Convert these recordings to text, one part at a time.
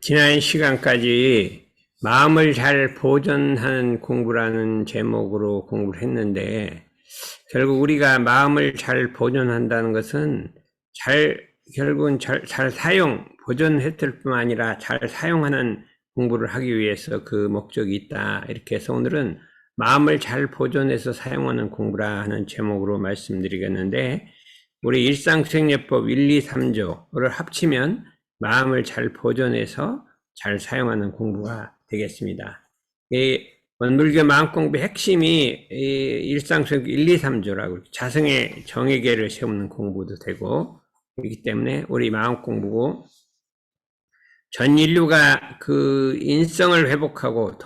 지난 시간까지 마음을 잘 보존하는 공부라는 제목으로 공부를 했는데, 결국 우리가 마음을 잘 보존한다는 것은 결국은 잘 보존했을 뿐만 아니라 잘 사용하는 공부를 하기 위해서 그 목적이 있다. 이렇게 해서 오늘은 마음을 잘 보존해서 사용하는 공부라 하는 제목으로 말씀드리겠는데, 우리 일상수행요법 1, 2, 3조를 합치면 마음을 잘 보존해서 잘 사용하는 공부가 되겠습니다. 이 원불교 마음공부의 핵심이 일상수행 1, 2, 3조라고 자성의 정의계를 세우는 공부도 되고, 그렇기 때문에 우리 마음공부고, 전 인류가 그 인성을 회복하고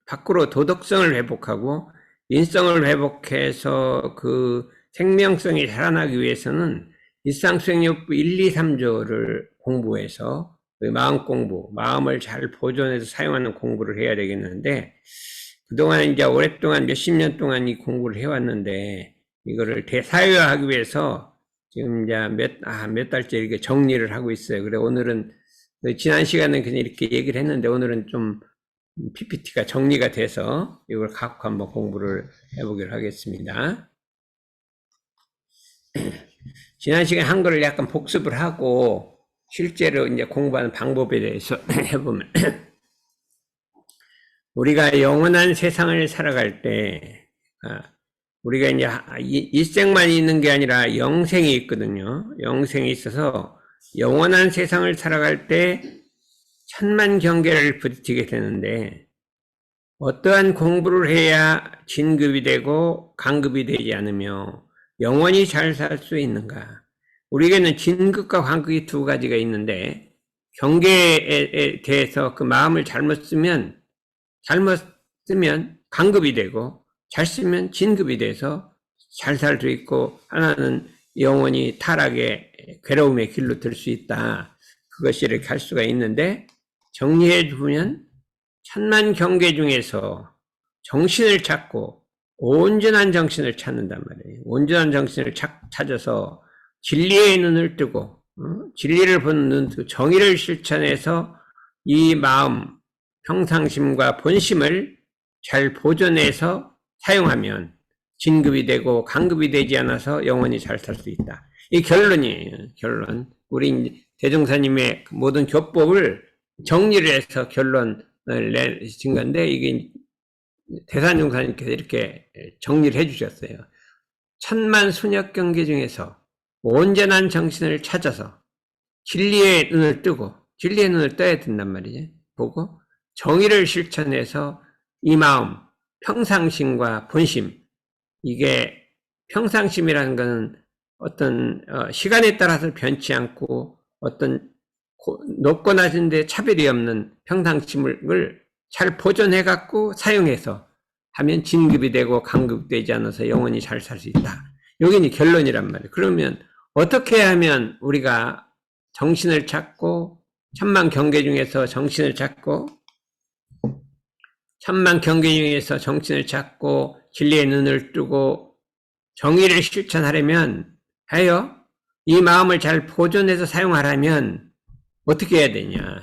밖으로 도덕성을 회복하고 인성을 회복해서 그 생명성이 살아나기 위해서는 일상수행요법 1, 2, 3조를 공부해서 마음 공부, 마음을 잘 보존해서 사용하는 공부를 해야 되겠는데, 그동안 이제 오랫동안 몇십 년 동안 이 공부를 해왔는데, 이거를 대사회화하기 위해서 지금 이제 몇 달째 이렇게 정리를 하고 있어요. 그래, 오늘은, 지난 시간은 그냥 이렇게 얘기를 했는데, 오늘은 좀 PPT가 정리가 돼서 이걸 갖고 한번 공부를 해보기로 하겠습니다. 지난 시간에 한 거를 약간 복습을 하고 실제로 이제 공부하는 방법에 대해서 해보면, 우리가 영원한 세상을 살아갈 때, 우리가 이제 일생만 있는 게 아니라 영생이 있거든요. 영생이 있어서 영원한 세상을 살아갈 때 천만 경계를 부딪히게 되는데, 어떠한 공부를 해야 진급이 되고 강급이 되지 않으며 영원히 잘 살 수 있는가? 우리에게는 진급과 강급이 두 가지가 있는데, 경계에 대해서 그 마음을 잘못 쓰면 강급이 되고, 잘 쓰면 진급이 돼서 잘 살 수 있고, 하나는 영원히 타락의 괴로움의 길로 들 수 있다. 그것이 이렇게 할 수가 있는데, 정리해 주면 천만 경계 중에서 정신을 찾고 온전한 정신을 찾는단 말이에요. 온전한 정신을 찾아서 진리의 눈을 뜨고, 진리를 보는 눈 뜨고 정의를 실천해서 이 마음, 평상심과 본심을 잘 보존해서 사용하면 진급이 되고 강급이 되지 않아서 영원히 잘 살 수 있다. 이 결론이에요. 결론. 우리 대종사님의 모든 교법을 정리를 해서 결론을 내신 건데, 이게 대산종사님께서 이렇게 정리를 해주셨어요. 천만 순역 경계 중에서 온전한 정신을 찾아서 진리의 눈을 뜨고, 진리의 눈을 떠야 된단 말이죠. 보고 정의를 실천해서 이 마음, 평상심과 본심, 이게 평상심이라는 것은 어떤 시간에 따라서 변치 않고 어떤 높고 낮은 데 차별이 없는 평상심을 잘 보존해 갖고 사용해서 하면 진급이 되고 강급이 되지 않아서 영원히 잘 살 수 있다. 여기 결론이란 말이에요. 그러면 어떻게 하면 우리가 정신을 찾고, 천만 경계 중에서 정신을 찾고, 진리의 눈을 뜨고 정의를 실천하려면, 이 마음을 잘 보존해서 사용하려면 어떻게 해야 되냐?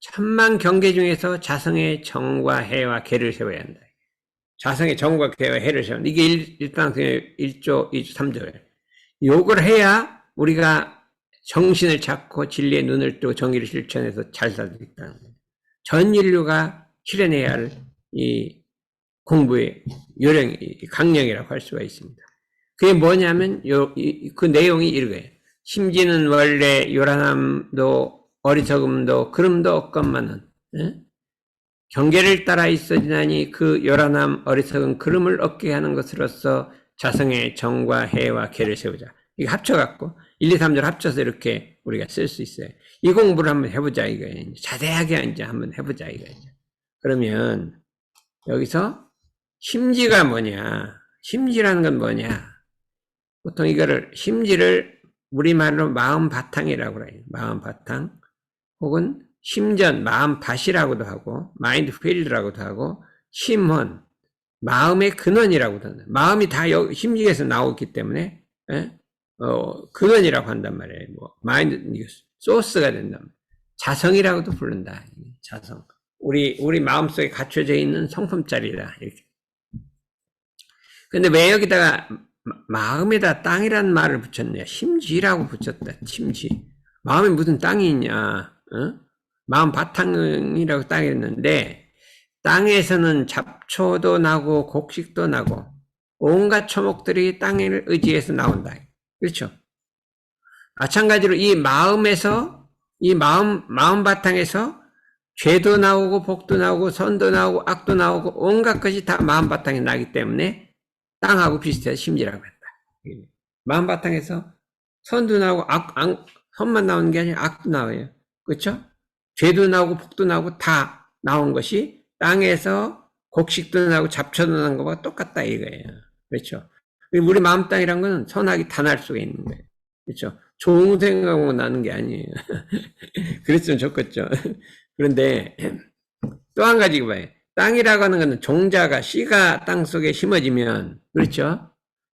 천만 경계 중에서 자성의 정과 해와 계를 세워야 한다. 자성의 정과 계와 해를 세운다. 이게 일상생의 1조, 2조, 3조예요. 요걸 해야 우리가 정신을 찾고 진리의 눈을 뜨고 정의를 실천해서 잘 살 수 있다는 거예요. 전 인류가 실현해야 할 이 공부의 요령, 강령이라고 할 수가 있습니다. 그게 뭐냐면 그 내용이 이거예요. 심지는 원래 요란함도 어리석음도 그름도 없건만은 경계를 따라 있어지나니 그 요란함 어리석음 그름을 얻게 하는 것으로서 자성의 정과 해와 계를 세우자. 이거 합쳐갖고 1, 2, 3절 합쳐서 이렇게 우리가 쓸 수 있어요. 이 공부를 한번 해보자 이거예요. 자세하게 이제 한번 해보자 이거예요. 그러면 여기서 심지가 뭐냐? 심지라는 건 뭐냐? 보통 이거를 심지를 우리말로 마음 바탕이라고 해요. 마음 바탕, 혹은 심전, 마음 밭이라고도 하고, 마인드 필드라고도 하고, 심원, 마음의 근원이라고 한다. 마음이 다 심지에서 나오기 때문에 근원이라고 한단 말이에요. 뭐 마인드 소스가 된단 말이에요. 자성이라고도 부른다. 자성. 우리 마음속에 갖춰져 있는 성품짜리다. 이렇게. 근데 왜 여기다가 마음에다 땅이란 말을 붙였냐? 심지라고 붙였다. 심지. 마음에 무슨 땅이 있냐? 마음 바탕이라고 땅이 있는데 땅에서는 잡초도 나고 곡식도 나고 온갖 초목들이 땅을 의지해서 나온다. 그렇죠? 마찬가지로 이 마음에서 이 마음 바탕에서 죄도 나오고 복도 나오고 선도 나오고 악도 나오고 온갖 것이 다 마음 바탕에 나기 때문에 땅하고 비슷해서 심지라고 한다. 마음 바탕에서 선도 나오고 선만 나오는 게 아니라 악도 나와요. 그렇죠? 죄도 나오고 복도 나오고 다 나온 것이 땅에서 곡식도 나고 잡초도 나는 것과 똑같다 이거예요. 그렇죠? 우리 마음 땅이란 거는 선악이 다 날 수가 있는 거예요. 그렇죠? 좋은 생각하고 나는 게 아니에요. 그랬으면 좋겠죠. 그런데 또 한 가지 봐요. 땅이라고 하는 것은 종자가 씨가 땅 속에 심어지면 그렇죠?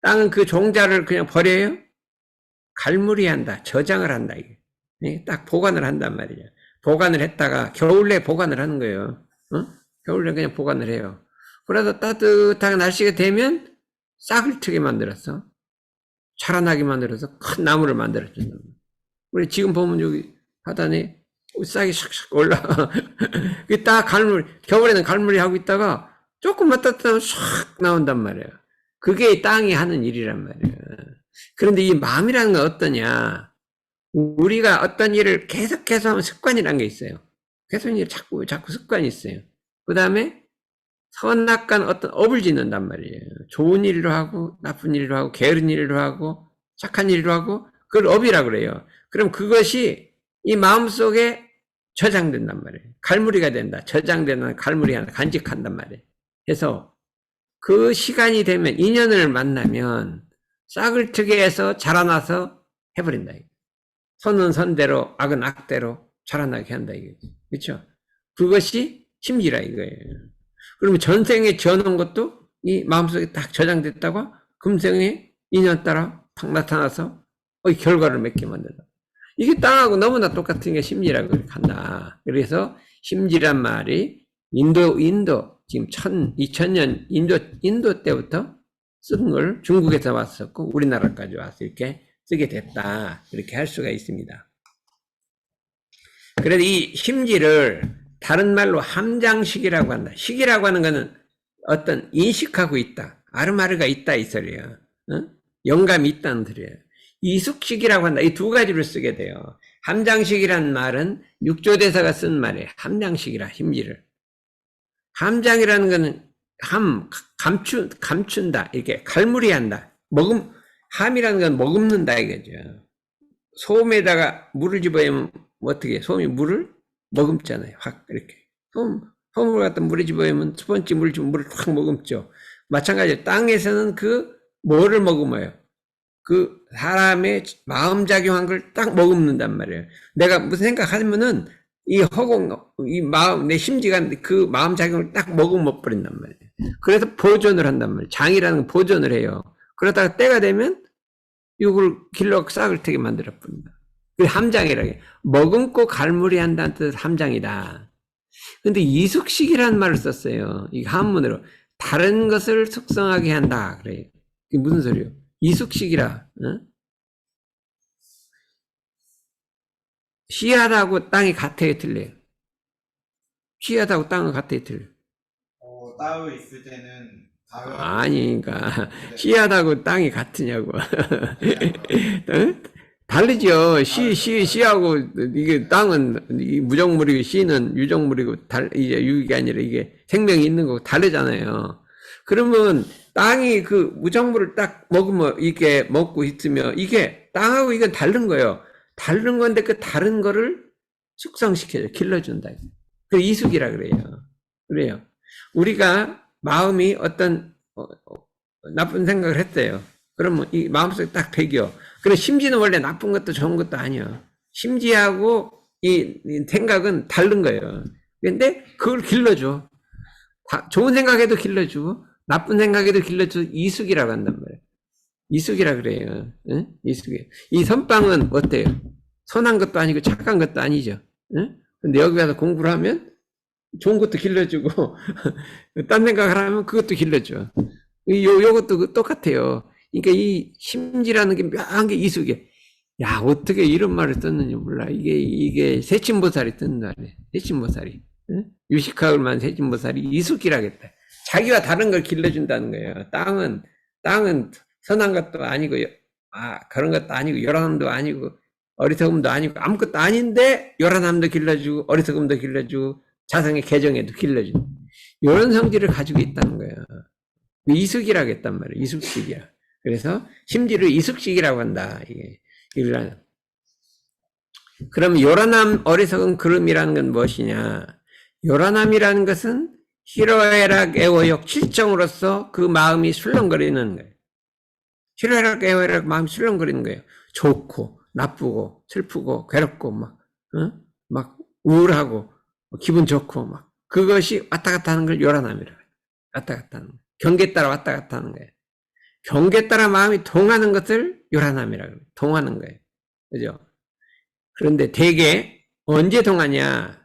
땅은 그 종자를 그냥 버려요? 갈무리한다. 저장을 한다. 이게. 딱 보관을 한단 말이죠. 보관을 했다가 겨울 내 보관을 하는 거예요. 겨울에 그냥 보관을 해요. 그러다 따뜻한 날씨가 되면 싹을 트게 만들어서 자라나게 만들어서 큰 나무를 만들어준다. 우리 지금 보면 여기 하단에 싹이 샥샥 올라. 딱 겨울에는 갈무리 하고 있다가 조금만 따뜻하면 샥 나온단 말이에요. 그게 땅이 하는 일이란 말이에요. 그런데 이 마음이라는 건 어떠냐? 우리가 어떤 일을 계속해서 하면 습관이라는 게 있어요. 계속 일 자꾸 습관이 있어요. 그 다음에 선악간 어떤 업을 짓는단 말이에요. 좋은 일로 하고 나쁜 일로 하고 게으른 일로 하고 착한 일로 하고 그걸 업이라고 그래요. 그럼 그것이 이 마음속에 저장된단 말이에요. 갈무리가 된다. 저장되는 갈무리한다. 간직한단 말이에요. 그래서 그 시간이 되면 인연을 만나면 싹을 트게 해서 자라나서 해버린다. 선은 선대로 악은 악대로 자라나게 한다. 그렇죠? 그것이 심지라 이거예요. 그러면 전생에 지어놓은 것도 이 마음속에 딱 저장됐다가 금생에 인연 따라 탁 나타나서 결과를 맺게 만든다. 이게 땅하고 너무나 똑같은 게 심지라고 한다. 그래서 심지란 말이 인도 지금 2000년 인도 때부터 쓴 걸 중국에서 왔었고 우리나라까지 와서 이렇게 쓰게 됐다. 이렇게 할 수가 있습니다. 그래서 이 심지를 다른 말로 함장식이라고 한다. 식이라고 하는 것은 어떤 인식하고 있다. 아르마르가 있다 이 소리예요. 영감이 있다는 소리예요. 이숙식이라고 한다. 이 두 가지를 쓰게 돼요. 함장식이란 말은 육조대사가 쓴 말이에요. 함장식이라 심지를. 함장이라는 것은 감춘다. 이렇게 갈무리한다. 함이라는 건 머금는다 이거죠. 소금에다가 물을 집어넣으면 어떻게 소금이 물을 머금잖아요. 확 이렇게 소금을 갖다 물에 집어넣으면 스펀지 물을 확 머금죠. 마찬가지로 땅에서는 그 뭐를 머금어요. 그 사람의 마음작용한 걸 딱 머금는단 말이에요. 내가 무슨 생각하면은 이 마음, 내 심지가 그 마음작용을 딱 머금어 버린단 말이에요. 그래서 보존을 한단 말이에요. 장이라는 건 보존을 해요. 그러다가 때가 되면 이걸 길러 싹을 트게 만들어 버린다. 그 함장이라고 해요. 머금고 갈무리 한다는 뜻 함장이다. 근데 이숙식이라는 말을 썼어요. 이 한문으로. 다른 것을 숙성하게 한다. 그래요. 이게 무슨 소리예요? 이숙식이라. 씨앗하고 땅이 같아요, 틀려요? 씨앗하고 땅은 같아요, 틀려요? 땅에 있을 때는 아니, 그러니까 씨앗하고 땅이 같으냐고. 다르죠. 씨하고 이게 땅은 무정물이고 씨는 유정물이고 이제 유익이 아니라 이게 생명이 있는 거고 다르잖아요. 그러면 땅이 그 무정물을 딱 먹으면 이게 먹고 있으면 이게 땅하고 이건 다른 거예요. 다른 건데 그 다른 거를 숙성시켜줘, 길러준다. 그 이숙이라 그래요. 그래요. 우리가 마음이 어떤 나쁜 생각을 했어요. 그러면 이 마음속에 딱 배겨. 그래 심지는 원래 나쁜 것도 좋은 것도 아니야. 심지하고 이 생각은 다른 거예요. 근데 그걸 길러줘. 좋은 생각해도 길러주고 나쁜 생각에도 길러줘 이숙이라고 한단 말이에요. 이숙이라 그래요. 응? 이숙이. 이 선빵은 어때요? 선한 것도 아니고 착한 것도 아니죠. 응? 근데 여기 와서 공부를 하면 좋은 것도 길러주고 딴 생각을 하면 그것도 길러줘. 요것도 똑같아요. 그러니까 이 심지라는 게 묘한 게 이숙이야. 야, 어떻게 이런 말을 썼는지 몰라. 이게 세친보살이 쓴 말이에요. 세친보살이. 응? 유식하을만 세친보살이 이숙이라겠다. 자기와 다른 걸 길러준다는 거예요. 땅은 선한 것도 아니고, 그런 것도 아니고, 요란함도 아니고, 어리석음도 아니고, 아무것도 아닌데, 요란함도 길러주고, 어리석음도 길러주고, 자성의 개정에도 길러주고, 이런 성질을 가지고 있다는 거예요. 이숙이라고 했단 말이에요. 이숙식이야. 그래서, 심지를 이숙식이라고 한다. 이게. 그럼 요란함, 어리석은 그름이라는 건 무엇이냐? 요란함이라는 것은 희로애락 애워욕 칠정으로서 그 마음이 술렁거리는 거예요. 희로애락 애워욕 마음이 술렁거리는 거예요. 좋고 나쁘고 슬프고 괴롭고 막 우울하고 기분 좋고 막 그것이 왔다 갔다 하는 걸 요란함이라고 해요. 왔다 갔다 하는 거예요. 경계 따라 왔다 갔다 하는 거예요. 경계 따라 마음이 동하는 것을 요란함이라고 해요. 동하는 거예요. 그죠? 그런데 대개 언제 동하냐?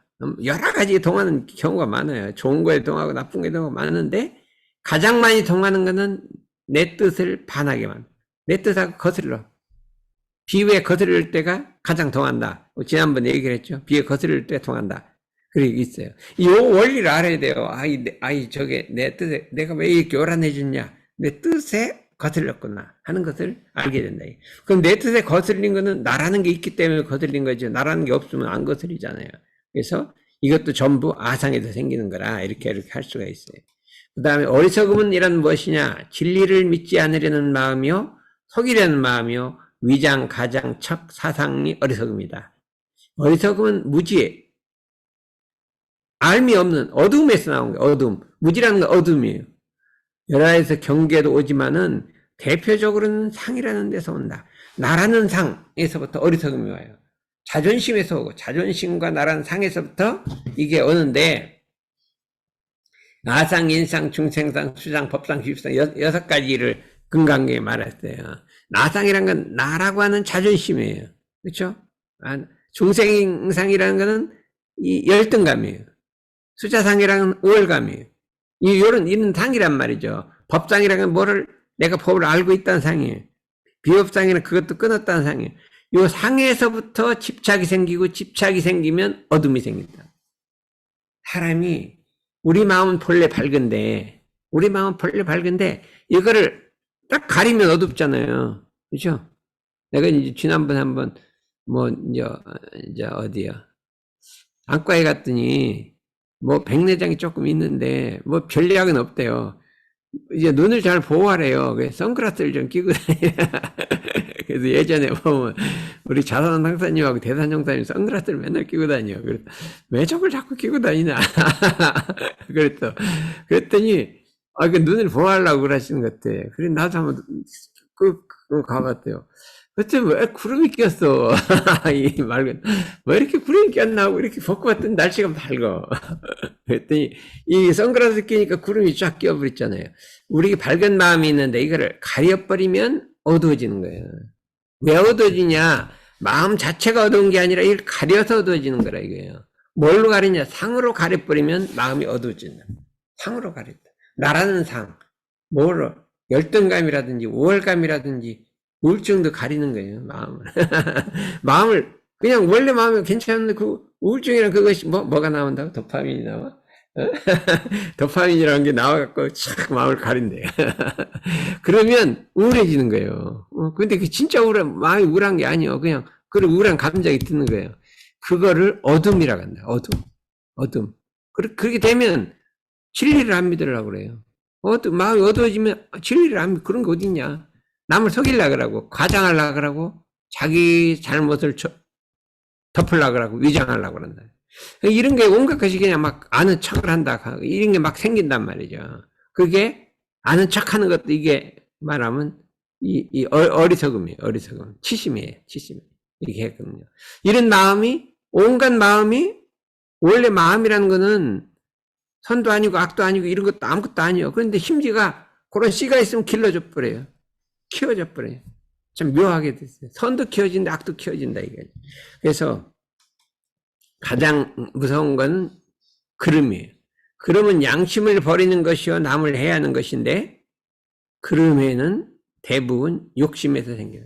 여러 가지 동하는 경우가 많아요. 좋은 거에 동하고 나쁜 거에 동하고 많은데 가장 많이 동하는 것은 내 뜻을 반하게 만들어. 내 뜻하고 거슬러. 비유에 거스를 때가 가장 동한다. 지난번에 얘기를 했죠. 비유에 거스를 때 동한다. 그리고 있어요. 이 원리를 알아야 돼요. 저게 내 뜻에 내가 왜 이렇게 요란해졌냐? 내 뜻에 거슬렸구나 하는 것을 알게 된다. 그럼 내 뜻에 거슬린 거는 나라는 게 있기 때문에 거슬린 거죠. 나라는 게 없으면 안 거슬리잖아요. 그래서 이것도 전부 아상에서 생기는 거라 이렇게 할 수가 있어요. 그 다음에 어리석음은 이란 무엇이냐? 진리를 믿지 않으려는 마음이요, 속이려는 마음이요, 위장, 가장, 척, 사상이 어리석음이다. 어리석음은 무지에 알미 없는 어둠에서 나온 거예요. 어둠. 무지라는 건 어둠이에요. 열하에서 경계도 오지만은 대표적으로는 상이라는 데서 온다. 나라는 상에서부터 어리석음이 와요. 자존심에서 오고 자존심과 나라는 상에서부터 이게 오는데 아상, 인상, 중생상, 수상, 법상, 기입상 6가지를 금강경에 말했어요. 나상이란 건 나라고 하는 자존심이에요. 그렇죠? 중생상이라는 거는 이 열등감이에요. 수자상이라는 건 우월감이에요. 이런 상이란 말이죠. 법상이라는 건 뭐를 내가 법을 알고 있다는 상이에요. 비법상이는 그것도 끊었다는 상이에요. 요 상에서부터 집착이 생기고 집착이 생기면 어둠이 생긴다. 사람이 우리 마음은 본래 밝은데 이거를 딱 가리면 어둡잖아요. 그렇죠? 내가 이제 지난번에 한번 이제 어디야? 안과에 갔더니 백내장이 조금 있는데 별약은 없대요. 이제 눈을 잘 보호하래요. 그래서 선글라스를 좀 끼고 다녀. 그래서 예전에 보면 우리 자선 상사님하고 대산 형사님 선글라스를 맨날 끼고 다녀. 그래서 왜 저걸 자꾸 끼고 다니나? 그랬더니 그 눈을 보호하려고 그러시는 것 같아. 그래 나도 한번 가봤대요. 그때 왜 구름이 꼈어? 이 맑은 왜 이렇게 구름이 꼈나 하고 이렇게 벗고 봤더니 날씨가 밝어. 그랬더니 이 선글라스 끼니까 구름이 쫙 끼어버렸잖아요. 우리 밝은 마음이 있는데 이거를 가려버리면 어두워지는 거예요. 왜 어두워지냐? 마음 자체가 어두운 게 아니라 이걸 가려서 어두워지는 거라 이거예요. 뭘로 가리냐? 상으로 가려버리면 마음이 어두워진다. 상으로 가렸다. 나라는 상, 뭐로 열등감이라든지 우월감이라든지 우울증도 가리는 거예요. 마음을. 마음을 그냥 원래 마음이 괜찮은데 그 우울증이랑 그것이 뭐가 나온다고? 도파민이 나와? 도파민이라는 게 나와갖고 착 마음을 가린대요. 그러면 우울해지는 거예요. 근데 그 진짜 마음이 우울한 게 아니에요. 그냥 그런 우울한 감정이 드는 거예요. 그거를 어둠이라고 한다. 어둠. 그렇게 되면 진리를 안 믿으려고 그래요. 마음이 어두워지면 진리를 안 믿, 그런 거 어딨냐. 남을 속이려고 그러고, 과장하려고 그러고, 자기 잘못을 덮으려고 그러고, 위장하려고 그런다. 이런 게 온갖 것이 그냥 막 아는 척을 한다. 이런 게 막 생긴단 말이죠. 그게 아는 척 하는 것도 이게 말하면 어리석음이에요. 어리석음. 치심이에요. 이렇게 했거든요. 이런 마음이, 온갖 마음이, 원래 마음이라는 거는 선도 아니고 악도 아니고 이런 것도 아무것도 아니에요. 그런데 심지가 그런 씨가 있으면 길러져 버려요. 키워져 버려요. 참 묘하게 됐어요. 선도 키워진다, 악도 키워진다 이거죠. 그래서 가장 무서운 건 그름이에요. 그름은 양심을 버리는 것이요 남을 해야 하는 것인데 그름에는 대부분 욕심에서 생겨요.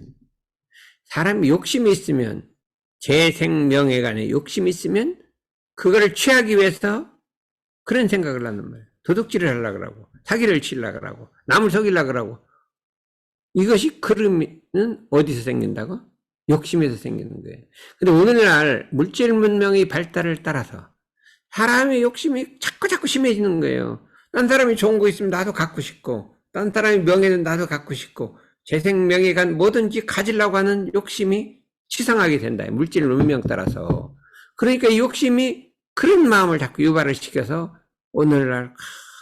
사람이 욕심이 있으면 재생명예간에 욕심이 있으면 그거를 취하기 위해서 그런 생각을 하는 거예요. 도둑질을 하려고 그러고 사기를 치려고 그러고 남을 속이려고 그러고 이것이 그름은 어디서 생긴다고? 욕심에서 생기는 거예요. 근데 오늘날 물질 문명의 발달을 따라서 사람의 욕심이 자꾸 심해지는 거예요. 딴 사람이 좋은 거 있으면 나도 갖고 싶고 딴 사람이 명예는 나도 갖고 싶고 재생명예간 뭐든지 가지려고 하는 욕심이 치성하게 된다. 물질 문명 따라서. 그러니까 이 욕심이 그런 마음을 자꾸 유발을 시켜서 오늘날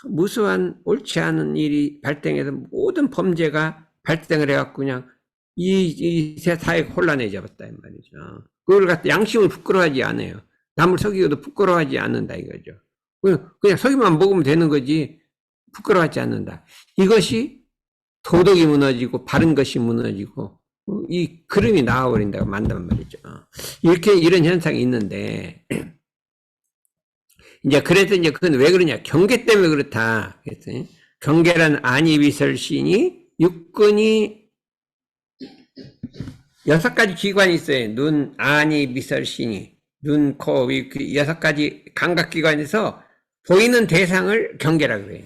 무수한 옳지 않은 일이 발생해서 모든 범죄가 발생을 해갖고 그냥 이 사회가 혼란해져 버렸다 이 말이죠. 그걸 갖다 양심을 부끄러워하지 않아요. 남을 속이고도 부끄러워하지 않는다 이거죠. 그냥 속이만 먹으면 되는 거지 부끄러워하지 않는다. 이것이 도덕이 무너지고 바른 것이 무너지고 이 그름이 나와버린다고 만단 말이죠. 이렇게 이런 현상이 있는데 이제 그래서 이제 그건 왜 그러냐? 경계 때문에 그렇다. 그랬더니 경계란 안이비설신이 육근이 6가지 기관이 있어요. 눈, 안이, 미설신이 눈, 코, 위, 그 6가지 감각기관에서 보이는 대상을 경계라 그래요.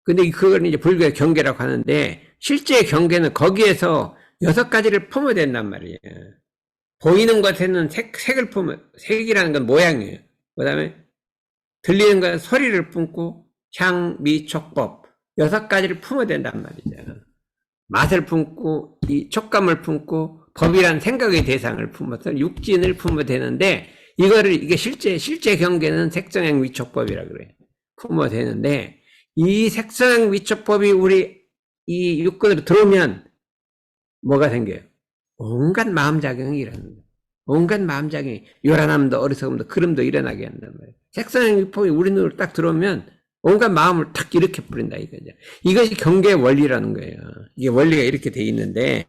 근데 그걸 이제 불교의 경계라고 하는데 실제 경계는 거기에서 6가지를 품어댄단 말이에요. 보이는 것에는 색을 색이라는 건 모양이에요. 그 다음에 들리는 건 소리를 품고 향, 미, 촉법 6가지를 품어댄단 말이죠. 맛을 품고 이 촉감을 품고 법이란 생각의 대상을 품어서 육진을 품어대는데 이게 실제 경계는 색성행 위촉법이라 그래요. 품어대는데 이 색성행 위촉법이 우리 이 육근으로 들어오면 뭐가 생겨요? 온갖 마음작용이 일어나는 거예요. 온갖 마음작용이 요란함도 어리석음도 그름도 일어나게 한단 말이에요. 색성행 위법이 우리 눈으로 딱 들어오면 온갖 마음을 탁 일으켜 버린다 이거죠. 이것이 경계의 원리라는 거예요. 이게 원리가 이렇게 돼 있는데,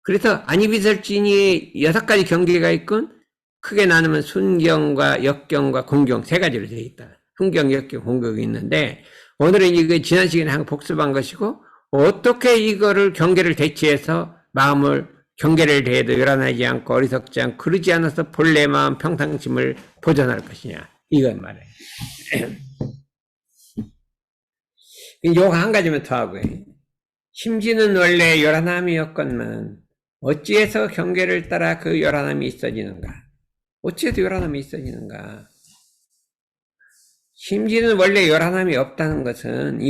그래서 안이비설진이 6가지 경계가 있건 크게 나누면 순경과 역경과 공경 3가지로 되어 있다. 순경, 역경, 공경이 있는데 오늘은 이거 지난 시간에 한 복습한 것이고 어떻게 이거를 경계를 대치해서 마음을 경계를 대해도 요란하지 않고 어리석지 않고 그러지 않아서 본래 마음 평상심을 보존할 것이냐 이건 말이에요. 요거 한 가지만 더 하고요. 심지는 원래 요란함이었건만 어찌해서 경계를 따라 그 요란함이 있어지는가? 어찌해서 요란함이 있어지는가? 심지는 원래 요란함이 없다는 것은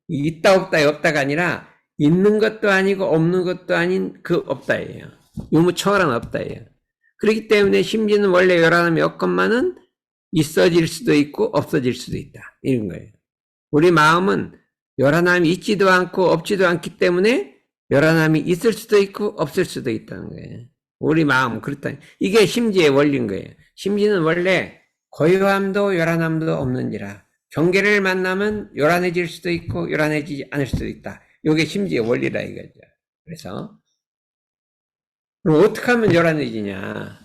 있다 없다가 아니라 있는 것도 아니고 없는 것도 아닌 그 없다예요. 유무초월한 없다예요. 그렇기 때문에 심지는 원래 요란함이 없건만은 있어질 수도 있고 없어질 수도 있다. 이런 거예요. 우리 마음은 요란함이 있지도 않고 없지도 않기 때문에 요란함이 있을 수도 있고 없을 수도 있다는 거예요. 우리 마음은 그렇다. 이게 심지의 원리인 거예요. 심지는 원래 고요함도 요란함도 없는지라 경계를 만나면 요란해질 수도 있고 요란해지지 않을 수도 있다. 이게 심지의 원리라 이거죠. 그래서 그럼 어떻게 하면 요란해지냐?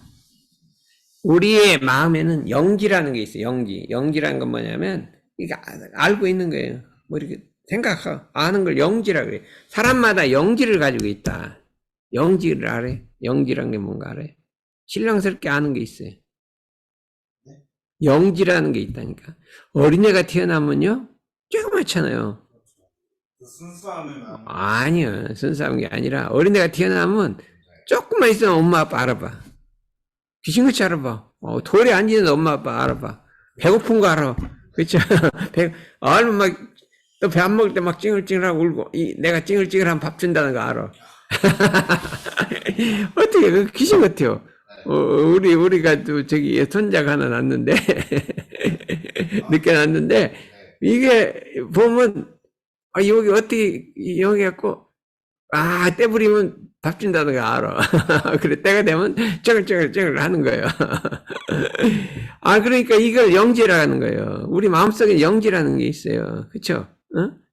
우리의 마음에는 영지라는 게 있어요. 영지라는 건 뭐냐면 이게 알고 있는 거예요. 뭐 이렇게 생각하고 아는 걸 영지라고 해요. 사람마다 영지를 가지고 있다. 영지를 알아요? 영지라는 게 뭔가 알아요? 신랑스럽게 아는 게 있어요. 영지라는 게 있다니까. 어린애가 태어나면요 조그맣잖아요. 순수함을 아니요. 순수한 게 아니라 어린애가 태어나면 조금만 있으면 엄마 아빠 알아봐. 귀신같이 알아봐. 돌에 앉아있는 엄마 아빠 알아봐. 배고픈 거 알아. 그쵸? 알면 막, 또 배 안 먹을 때 막 찡글찡글하고 울고, 내가 찡글찡글하면 밥 준다는 거 알아. 어떻게, 그 귀신 같아요. 우리가 또 저기 손자가 하나 낳는데, 늦게 낳는데, 이게 보면, 여기 어떻게, 여기 갖고, 때 부리면 밥 준다는 거 알아. 그래, 때가 되면 쩌글쩌글 하는 거예요. 그러니까 이걸 영지라는 거예요. 우리 마음속에 영지라는 게 있어요. 그쵸?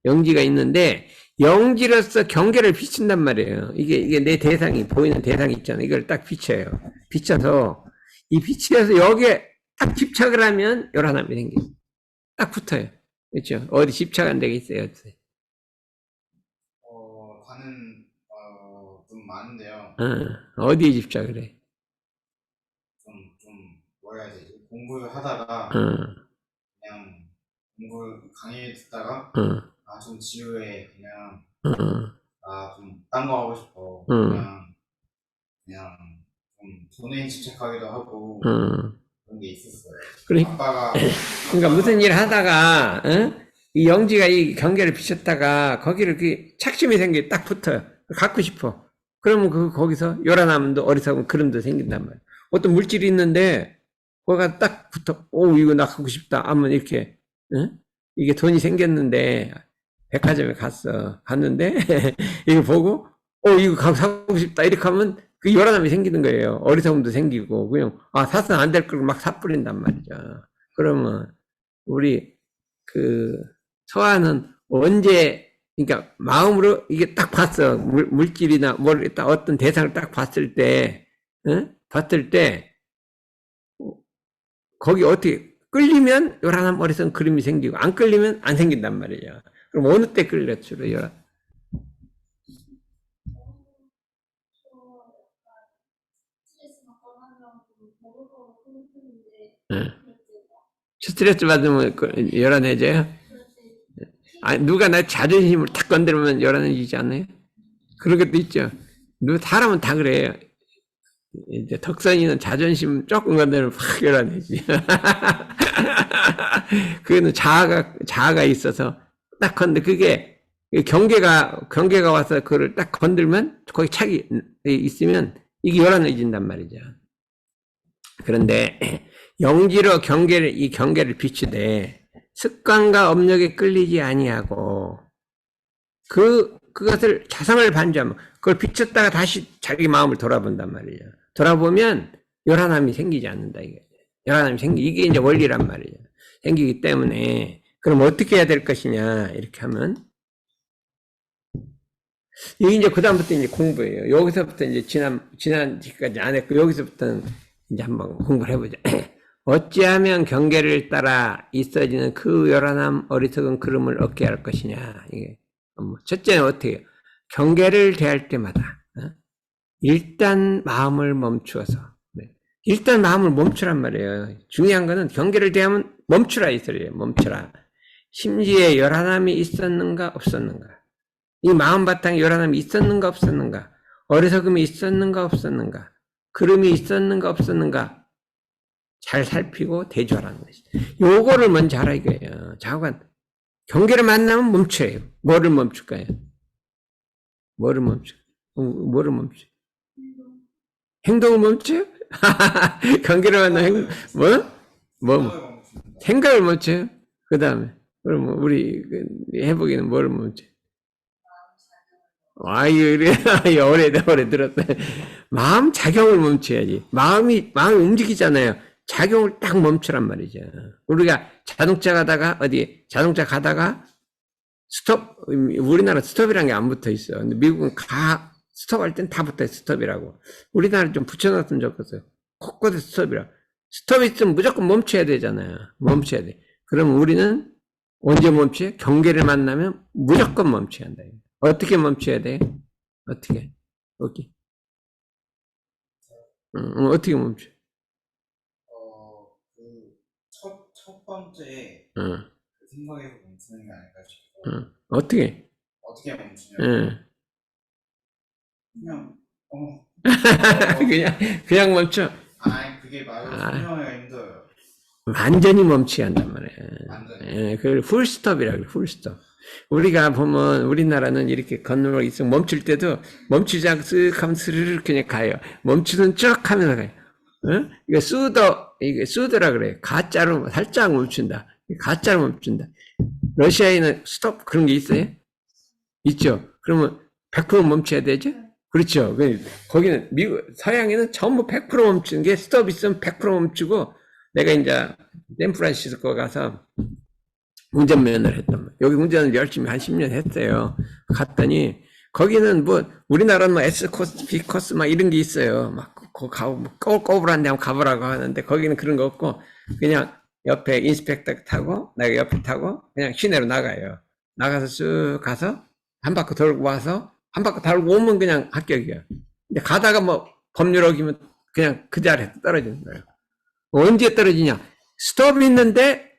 영지가 있는데, 영지로서 경계를 비춘단 말이에요. 이게 내 대상이, 보이는 대상이 있잖아요. 이걸 딱 비춰요. 비춰서, 이 비치에서 여기에 딱 집착을 하면 요란함이 생겨요. 딱 붙어요. 그렇죠? 어디 집착 안 되게 있어요. 다는 좀 많은데요. 어디에 집착을 해? 좀 뭐라 해야 되지? 공부를 하다가 그냥 공부 강의 듣다가 좀 지루해. 그냥 좀 딴 거 하고 싶어. 그냥 좀 돈에 집착하기도 하고 그런 게 있었어요. 아빠가 그러니까 무슨 일 하다가 이 영지가 이 경계를 비쳤다가 거기를 그 착심이 생겨 딱 붙어요. 갖고 싶어. 그러면 거기서 요란함도 어리석은 그림도 생긴단 말이에요. 어떤 물질이 있는데 거기가 딱 붙어. 이거 나 갖고 싶다. 하면 이렇게 이게 돈이 생겼는데 백화점에 갔는데 이거 보고 이거 사고 싶다 이렇게 하면 그 요란함이 생기는 거예요. 어리석음도 생기고 그냥 사서는 안 될 걸 막 사뿌린단 말이죠. 그러면 우리 서아는 언제 그러니까 마음으로 이게 딱 봤어. 물질이나 딱 어떤 대상을 딱 봤을 때 거기 어떻게 끌리면 요란한 머리선 그림이 생기고 안 끌리면 안 생긴단 말이에요. 그럼 어느 때 끌려 주로 요란? 스트레스 받으면 요란해져요? 누가 나 자존심을 탁 건드리면 요란해지지 않아요? 그런 것도 있죠. 사람은 다 그래요. 이제 덕선이는 자존심 조금 건드리면 확 요란해지. 그거는 자아가 있어서 딱 그게 경계가 와서 그걸 딱 건들면 거기 착이 있으면 이게 요란해진단 말이죠. 그런데 영지로 이 경계를 비추되 습관과 업력에 끌리지 아니하고 그것을 자성을 반주하면 그걸 비췄다가 다시 자기 마음을 돌아본단 말이죠. 돌아보면 요란함이 생기지 않는다 이게. 요란함이 이게 이제 원리란 말이죠. 생기기 때문에 그럼 어떻게 해야 될 것이냐 이렇게 하면 이게 이제 그다음부터 이제 공부예요. 여기서부터 이제 지난주까지 안 했고 여기서부터는 이제 한번 공부를 해보자. 어찌하면 경계를 따라 있어지는 그 요란함 어리석은 그름을 얻게 할 것이냐. 이게 첫째는 어떻게 해요? 경계를 대할 때마다 일단 마음을 멈추어서 일단 마음을 멈추란 말이에요. 중요한 거는 경계를 대하면 멈추라 이 소리예요. 멈추라. 심지에 요란함이 있었는가 없었는가. 이 마음 바탕에 요란함이 있었는가 없었는가. 어리석음이 있었는가 없었는가. 그름이 있었는가 없었는가. 잘 살피고 대조하라는 것이죠. 요거를 먼저 하라 이거예요. 자관 경계를 만나면 멈춰요. 뭐를 멈출까요? 뭐를 멈춰? 행동을 멈춰요? 경계를 만나면 생각을 멈춰요? 그 다음에 그럼 우리 해보기는 뭐를 멈춰요? 이거 오래 들었다. 마음 작용을 멈춰야지. 마음이 움직이잖아요. 작용을 딱 멈추란 말이죠. 우리가 자동차 가다가 스톱, 우리나라 스톱이라는 게 안 붙어 있어. 근데 미국은 스톱할 땐 다 붙어 있어, 스톱이라고. 우리나라 좀 붙여놨으면 좋겠어요. 곳곳에 스톱이라. 스톱이 있으면 무조건 멈춰야 되잖아요. 멈춰야 돼. 그럼 우리는 언제 멈춰요? 경계를 만나면 무조건 멈춰야 한다. 어떻게 멈춰야 돼? 어떻게? 어떻게 멈춰? 첫 번째 생각에서 멈추는 게 아닐까 싶어요. 어떻게 멈추냐? 그냥 멈춰. 그게 말로 설명하기가 힘들어요. 완전히 멈춰야 한단 말이에요. 그걸 풀스톱이라 그래, 풀스톱. 우리가 보면 우리나라는 이렇게 건너고 있어 멈출 때도 멈추지 않고 쓱 하면 스르르 그냥 가요. 멈추는 쭉 하면서 가요. 이거 수더라 그래요. 가짜로 살짝 멈춘다. 가짜로 멈춘다. 러시아에는 스톱 그런 게 있어요? 있죠. 그러면 100% 멈춰야 되죠? 그렇죠. 거기는 미국, 서양에는 전부 100% 멈추는 게 스톱 있으면 100% 멈추고 내가 이제 샌프란시스코 가서 운전면허를 했단 말이에요. 여기 운전을 열심히 한 10년 했어요. 갔더니 거기는 뭐 우리나라는 뭐 S 코스, B 코스 막 이런 게 있어요. 막 가고 꼬불한 데 한번 가보라고 하는데 거기는 그런 거 없고 그냥 옆에 인스펙터 타고 내가 옆에 타고 그냥 시내로 나가요. 나가서 쭉 가서 한 바퀴 돌고 와서 한 바퀴 돌고 오면 그냥 합격이에요. 근데 가다가 뭐 법률 어기면 그냥 그 자리에서 떨어지는 거예요. 언제 떨어지냐? 스톱 있는데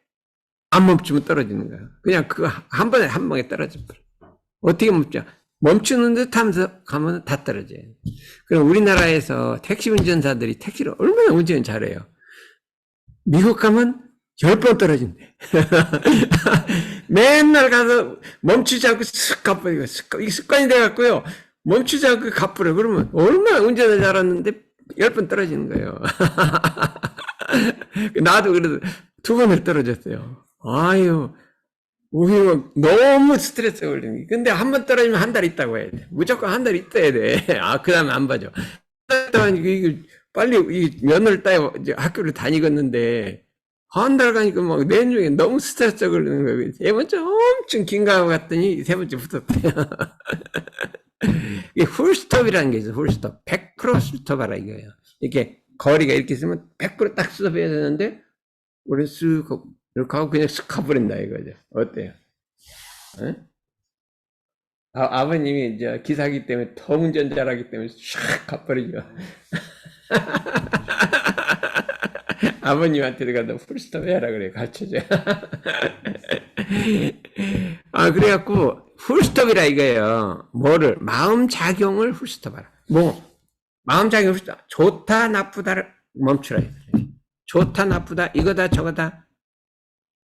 안 멈추면 떨어지는 거예요. 그냥 그 한 번에 한 방에 떨어져 버려요. 어떻게 멈춰? 멈추는 듯 하면서 가면 다 떨어져요. 그럼 우리나라에서 택시 운전사들이 택시를 얼마나 운전 잘해요. 미국 가면 10번 떨어진대. 맨날 가서 멈추지 않고 쓱 가버리고, 이 습관이 돼갖고요. 멈추지 않고 가버려. 그러면 얼마나 운전을 잘하는데 10번 떨어지는 거예요. 나도 그래도 2번을 떨어졌어요. 아유, 오히려 너무 스트레스 걸리는 게. 근데 한 번 떨어지면 한 달 있다고 해야 돼. 무조건 한 달 있어야 돼. 아, 그 다음에 안 봐줘. 빨리 이 면허를 따야 학교를 다니겠는데, 한 달 가니까 막 내중에 너무 스트레스 걸리는 거예요. 세 번째 엄청 긴가 하고 갔더니 세 번째 붙었대요. 이게 풀스톱이라는 게 있어요. 풀스톱. 100% 스톱하라 이거예요. 이렇게 거리가 이렇게 있으면 100%딱 스톱해야 되는데, 우리 쓱 이렇게 하고 그냥 쓱 가버린다 이거죠. 어때요? 에? 아버님이 이제 기사기 때문에 더 운전 잘하기 때문에 샥 가버리죠. 아버님한테 가도 풀스톱 해라 그래 가르쳐줘. 아 그래갖고 풀스톱이라 이거예요. 뭐를 마음작용을 풀스톱하라. 뭐 마음작용 풀스톱. 좋다 나쁘다를 멈추라. 좋다 나쁘다 이거다 저거다.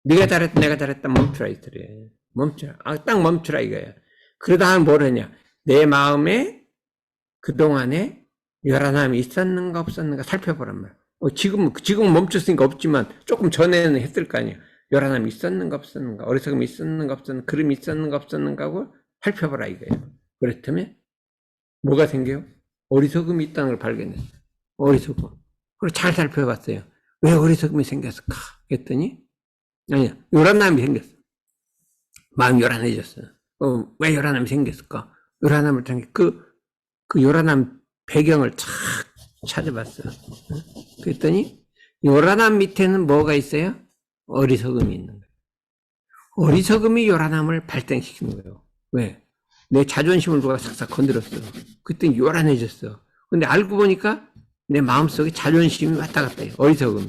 네가 잘했다 내가 잘했다 멈추라 이거래. 멈추라. 아, 딱 멈추라 이거예요. 그러다 하면 뭘 하냐. 내 마음에 그동안에 요란함이 있었는가 없었는가 살펴보란 말이야. 지금 멈췄으니까 없지만 조금 전에는 했을 거 아니야. 요란함이 있었는가 없었는가 어리석음이 있었는가 없었는가 그름이 있었는가 없었는가 하고 살펴보라 이거예요. 그렇다면 뭐가 생겨요? 어리석음이 있다는 걸 발견했어요. 어리석음. 그리고 잘 살펴봤어요. 왜 어리석음이 생겼을까? 했더니 아니야 요란함이 생겼어. 마음이 요란해졌어. 왜 요란함이 생겼을까? 요란함을 통해 그 요란함 배경을 착 찾아봤어. 그랬더니 요란함 밑에는 뭐가 있어요? 어리석음이 있는 거예요. 어리석음이 요란함을 발생시키는 거예요. 왜? 내 자존심을 누가 싹싹 건드렸어. 그때 요란해졌어. 근데 알고 보니까 내 마음속에 자존심이 왔다 갔다 해요. 어리석음.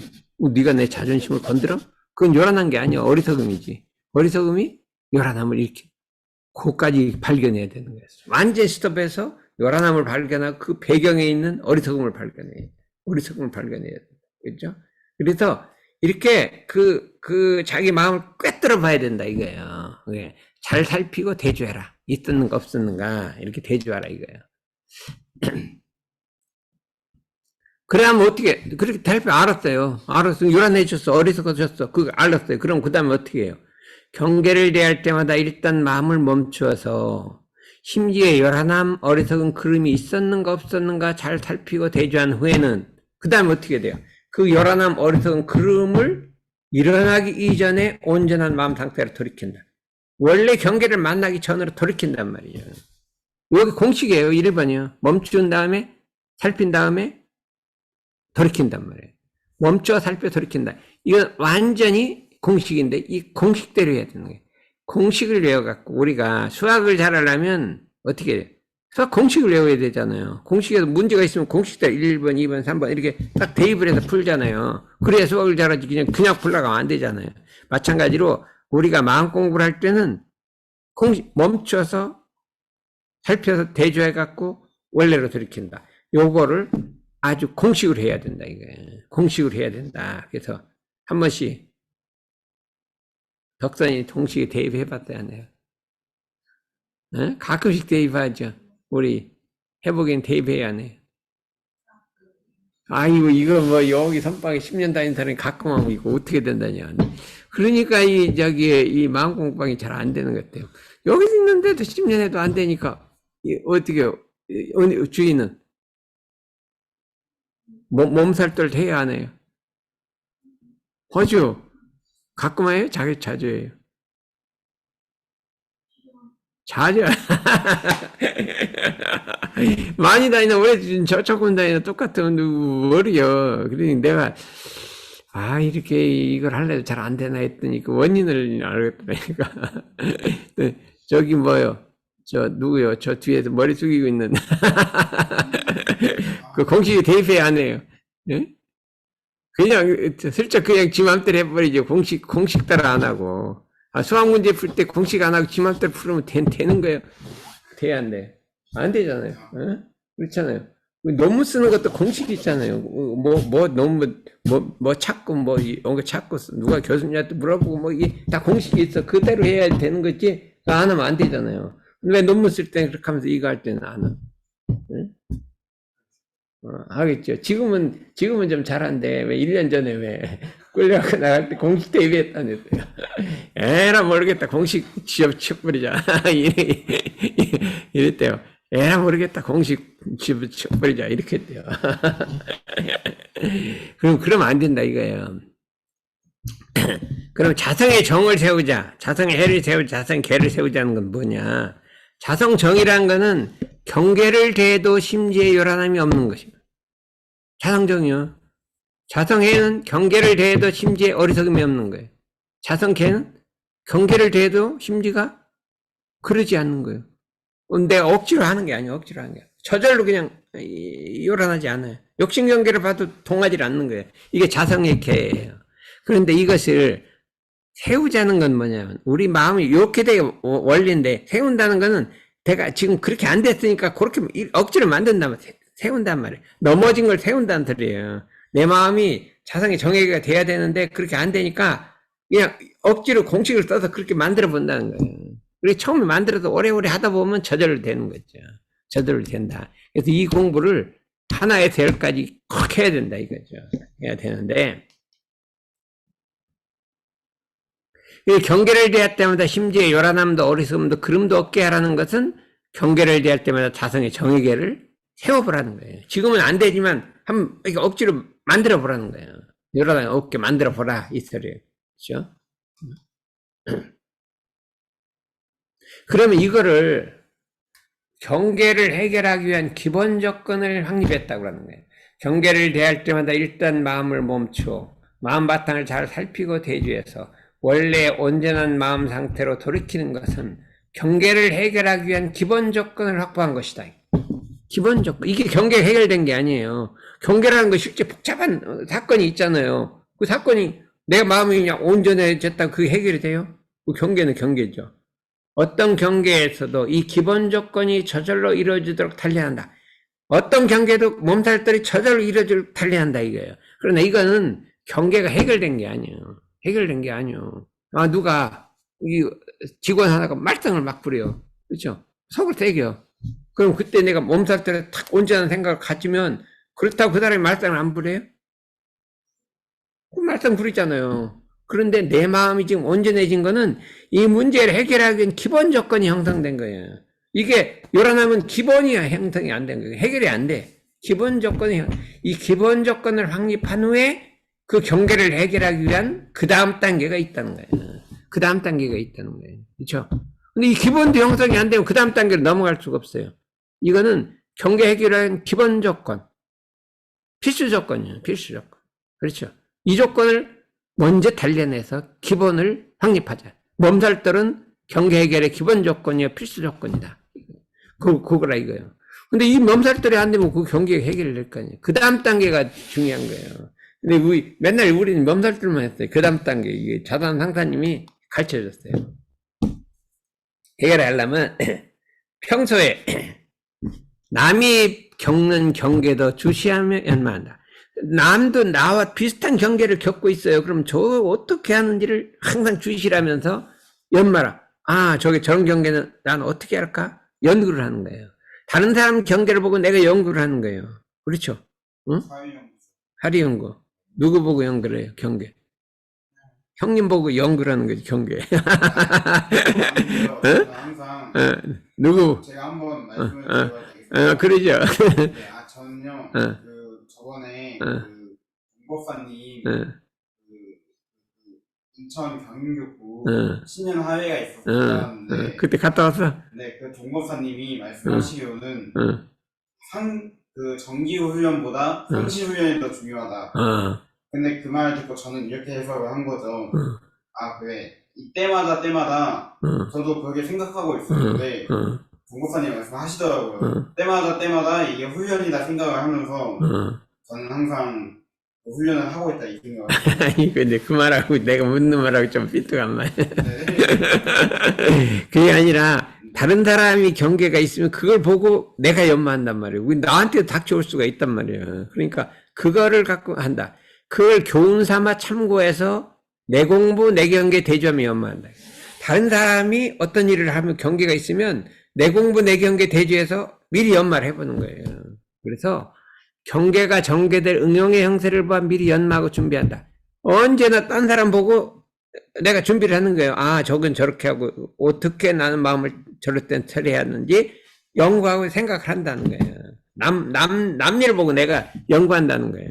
네가 내 자존심을 건드려? 그건 요란한 게 아니야. 어리석음이지. 어리석음이 요란함을 이렇게 그까지 발견해야 되는 거예요. 완전 스톱해서 요란함을 발견하고 그 배경에 있는 어리석음을 발견해야 돼. 어리석음을 발견해야 돼. 그렇죠? 그래서 이렇게 자기 마음을 꿰뚫어 봐야 된다 이거예요. 잘 살피고 대조해라. 있었는가 없었는가 이렇게 대조하라 이거예요. 그래야면 어떻게 그렇게 대표 알았어요. 알았어. 요란해졌어. 어리석어졌어. 그거 알았어요. 그럼 그 다음에 어떻게 해요? 경계를 대할 때마다 일단 마음을 멈추어서 심지어 요란함, 어리석은 그름이 있었는가 없었는가 잘 살피고 대조한 후에는 그 다음에 어떻게 돼요? 그 요란함, 어리석은 그름을 일어나기 이전에 온전한 마음 상태로 돌이킨다. 원래 경계를 만나기 전으로 돌이킨단 말이에요. 여기 공식이에요. 1번이요. 멈춘 다음에 살핀 다음에 돌이킨단 말이에요. 멈춰 살펴 돌이킨다. 이건 완전히 공식인데 이 공식대로 해야 되는 거예요. 공식을 외워갖고 우리가 수학을 잘하려면 어떻게 해요? 수학 공식을 외워야 되잖아요. 공식에서 문제가 있으면 공식대로 1번, 2번, 3번 이렇게 딱 대입을 해서 풀잖아요. 그래야 수학을 잘하지 그냥 풀러가면 안 되잖아요. 마찬가지로 우리가 마음 공부를 할 때는 공식 멈춰서 살펴서 대조해갖고 원래로 돌이킨다. 요거를 아주 공식으로 해야 된다 이거예요. 공식으로 해야 된다. 그래서 한 번씩 덕선이 동시에 대입해봤어야 하네요. 어? 가끔씩 대입하죠. 우리 해보기엔 대입해야 하네요. 아이고 이거 뭐 여기 선방에 10년 다닌 사람이 가끔 하면 이거 어떻게 된다냐. 그러니까 이 마음 공부방이 잘 안 되는 것 같아요. 여기 있는데도 10년 해도 안 되니까 어떻게, 주인은? 몸살들 해야 안 해요? 하죠. 가끔 해요? 자주 해요. 자주. 많이 다니나, 오래 저쪽은 다니나 똑같은 머리요. 그러니 내가, 이렇게 이걸 하려도 잘 안 되나 했더니 그 원인을 알겠다니까. 저기 뭐요? 누구요? 저 뒤에서 머리 숙이고 있는. 그 공식에 대입해 안 해요. 예? 그냥 슬쩍 그냥 지 맘대로 해버리죠. 공식 따라 안 하고. 수학 문제 풀 때 공식 안 하고 지 맘대로 풀으면 되는 거예요. 돼야 안 돼. 안 되잖아요. 어? 그렇잖아요. 논문 쓰는 것도 공식이 있잖아요. 논문, 찾고, 이런 거 찾고, 누가 교수님한테 물어보고, 이게 다 공식이 있어. 그대로 해야 되는 거지. 안 하면 안 되잖아요. 왜 논문 쓸 때는 그렇게 하면서 이거 할 때는 안 하? 응? 하겠죠. 지금은 좀 잘한데, 왜 1년 전에 왜 끌려가고 나갈 때 공식 대비했다는 거예요. 에라 모르겠다. 공식 취업 쳐버리자. 이랬대요. 에라 모르겠다. 공식 취업 쳐버리자. 이렇게 했대요. 그러면 안 된다 이거예요. 그럼 자성의 정을 세우자. 자성의 해를 세우자. 자성의 계를 세우자는 건 뭐냐. 자성정이라는 거는 경계를 대도 심지에 요란함이 없는 것입니다. 자성정이요. 자성해는 경계를 대도 심지에 어리석음이 없는 거예요. 자성계는 경계를 대도 심지가 그러지 않는 거예요. 내가 억지로 하는 게 아니에요. 억지로 하는 게 아니에요. 저절로 그냥 요란하지 않아요. 욕심경계를 봐도 동하지 않는 거예요. 이게 자성의 계예요. 그런데 이것을 세우자는 건 뭐냐면 우리 마음이 이렇게 되게 원리인데 세운다는 거는 내가 지금 그렇게 안 됐으니까 그렇게 억지로 만든다면 세운단 말이에요. 넘어진 걸 세운다는 소리예요. 내 마음이 자성의 정의가 돼야 되는데 그렇게 안 되니까 그냥 억지로 공식을 써서 그렇게 만들어 본다는 거예요. 그리고 처음에 만들어서 오래오래 하다 보면 저절로 되는 거죠. 저절로 된다. 그래서 이 공부를 하나에서 열까지 꼭 해야 된다 이거죠. 해야 되는데 이 경계를 대할 때마다 심지어 요란함도 어리석음도 그름도 없게 하라는 것은 경계를 대할 때마다 자성의 정의계를 세워보라는 거예요. 지금은 안 되지만 한번 억지로 만들어 보라는 거예요. 요란함 없게 만들어 보라 이 소리예요. 그렇죠? 그러면 이거를 경계를 해결하기 위한 기본 조건을 확립했다고 하는 거예요. 경계를 대할 때마다 일단 마음을 멈추어 마음 바탕을 잘 살피고 대주해서 원래 온전한 마음 상태로 돌이키는 것은 경계를 해결하기 위한 기본 조건을 확보한 것이다. 기본 조건. 이게 경계 해결된 게 아니에요. 경계라는 거 실제 복잡한 사건이 있잖아요. 그 사건이 내 마음이 그냥 온전해졌다 그게 해결이 돼요? 그 경계는 경계죠. 어떤 경계에서도 이 기본 조건이 저절로 이루어지도록 달려한다. 어떤 경계도 몸살들이 저절로 이루어지도록 달려한다 이거예요. 그러나 이거는 경계가 해결된 게 아니에요. 해결된 게 아니에요. 누가 이 직원 하나가 말썽을 막 부려요. 그렇죠? 속을 새겨. 그럼 그때 내가 몸살들에 탁 온전한 생각을 가지면 그렇다고 그 사람이 말썽을 안 부려요? 그 말썽 부리잖아요. 그런데 내 마음이 지금 온전해진 거는 이 문제를 해결하기 위한 기본 조건이 형성된 거예요. 이게 요란하면 기본이 형성이 안 된 거예요. 해결이 안 돼. 기본 조건이, 이 기본 조건을 확립한 후에 그 경계를 해결하기 위한 그 다음 단계가 있다는 거예요. 그 다음 단계가 있다는 거예요. 그렇죠? 근데 이 기본도 형성이 안 되면 그 다음 단계로 넘어갈 수가 없어요. 이거는 경계 해결하는 기본 조건. 필수 조건이에요. 필수 조건. 그렇죠? 이 조건을 먼저 단련해서 기본을 확립하자. 몸살들은 경계 해결의 기본 조건이요 필수 조건이다. 그거라 이거예요. 근데 이 몸살들이 안 되면 그 경계 해결이 될 거 아니에요. 그 다음 단계가 중요한 거예요. 근데 맨날 우리는 몸살들만 했어요. 그 다음 단계 이게 자단 상사님이 가르쳐 줬어요. 해결하려면 평소에 남이 겪는 경계도 주시하며 연마한다. 남도 나와 비슷한 경계를 겪고 있어요. 그럼 저 어떻게 하는지를 항상 주시라면서 연마라. 저게 저런 경계는 난 어떻게 할까? 연구를 하는 거예요. 다른 사람 경계를 보고 내가 연구를 하는 거예요. 그렇죠? 응? 하리 연구. 누구 보고 연구를 해요? 경계. 형님 보고 영 그러는 거지, 경계. 아니고요. 저는 항상 누구? 제가 한번 말씀을 드려야 되겠습니다. 그러죠. 네, 저는요. 저번에 어. 공법사님 어. 인천 경인교구 어. 신년 하회가 있었는데 그때 갔다 왔어? 네, 그 종법사님이 말씀하시기로는 그 정기후 훈련보다 상시 훈련이 더 중요하다. 근데 그 말 듣고 저는 이렇게 해석을 한 거죠. 그래. 때마다 저도 그렇게 생각하고 있었는데 종법사님 말씀하시더라고요. 때마다 이게 훈련이다 생각을 하면서 저는 항상 훈련을 하고 있다 이 생각을. 아니 근데 그 말하고 내가 묻는 말하고 좀 삐뚤한 말. 그게 아니라 다른 사람이 경계가 있으면 그걸 보고 내가 연마한단 말이에요. 나한테도 닥쳐올 수가 있단 말이에요. 그러니까 그거를 갖고 한다. 그걸 교훈 삼아 참고해서 내 공부, 내 경계 대조하면 연마한다. 다른 사람이 어떤 일을 하면 경계가 있으면 내 공부, 내 경계 대조해서 미리 연마를 해보는 거예요. 그래서 경계가 전개될 응용의 형태를 봐 미리 연마하고 준비한다. 언제나 딴 사람 보고 내가 준비를 하는 거예요. 저건 저렇게 하고 어떻게 나는 마음을 저럴 땐 처리해야 하는지 연구하고 생각을 한다는 거예요. 남 일을 보고 내가 연구한다는 거예요.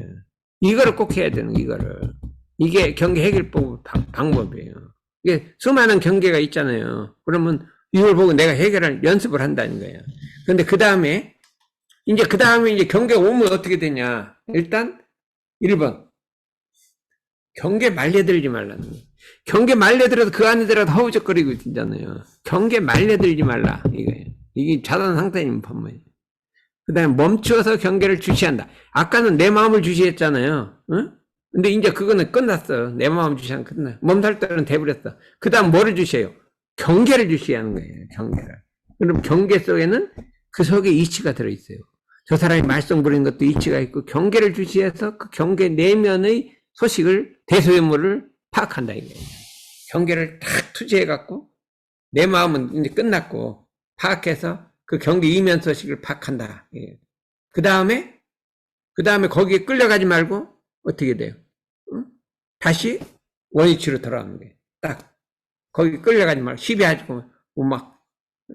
이거를 꼭 해야 되는 이거를. 이게 경계 해결법 방법이에요. 이게 수많은 경계가 있잖아요. 그러면 이걸 보고 내가 해결할 연습을 한다는 거예요. 근데 그 다음에 이제 경계가 오면 어떻게 되냐. 일단 1번 경계 말려들지 말라는 거예요. 경계 말려들어도 그 안에 들어도 허우적거리고 있잖아요. 경계 말려들지 말라 이거예요. 이게 자단 상태님 법문이에요. 그 다음에 멈추어서 경계를 주시한다. 아까는 내 마음을 주시했잖아요. 응? 근데 이제 그거는 끝났어. 내 마음 주시하면 끝나. 몸살 때는 돼버렸어. 그 다음 뭐를 주셔요? 경계를 주셔야 하는 거예요. 경계를. 그럼 경계 속에는 그 속에 이치가 들어있어요. 저 사람이 말썽 부리는 것도 이치가 있고 경계를 주시해서 그 경계 내면의 소식을 대소연물을 파악한다 이거예요. 경계를 탁 투지해갖고 내 마음은 이제 끝났고 파악해서 그 경계 이면 소식을 파악한다. 그 다음에 거기에 끌려가지 말고 어떻게 돼요? 응? 다시 원위치로 돌아오는 거예요. 딱 거기 끌려가지 말고 시비하지 막